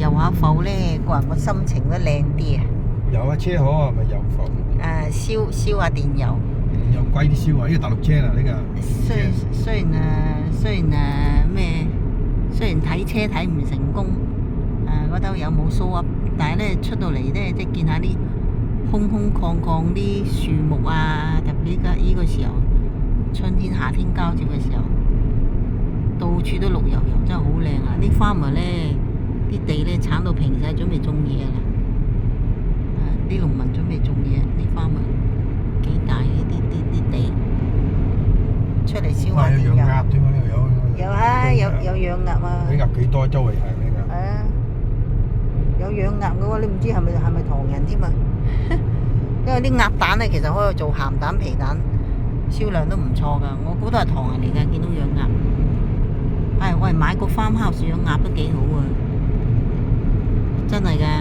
遊下埠咧，個人個心情都靚啲啊！遊下車河係咪遊埠？燒下電油。又貴啲燒啊！呢個大陸車啦，呢個。雖然咩？雖然睇車睇唔成功，嗰度有冇 show up，但係咧出到嚟咧，即係見下啲空空曠曠啲樹木啊，特別依個時候，春天夏天交接嘅時候，到處都綠油油，真係好靚啊！啲farmer咧，啲地咧鏟到平晒，準備種嘢啦。啲農民準備種嘢，啲farmer幾大嘅啲地，出嚟燒下電油。有養鴨添嘛？呢度有。有養鴨啊！啲鴨幾多？周圍係咩㗎？係啊，有養鴨嘅喎，你唔知係咪唐人添啊？因為啲鴨蛋咧，其實可以做鹹蛋、皮蛋，銷量都唔錯㗎。我估都係唐人嚟㗎，見到養鴨。喂，買個 farmhouse 養鴨都幾好啊！真係㗎。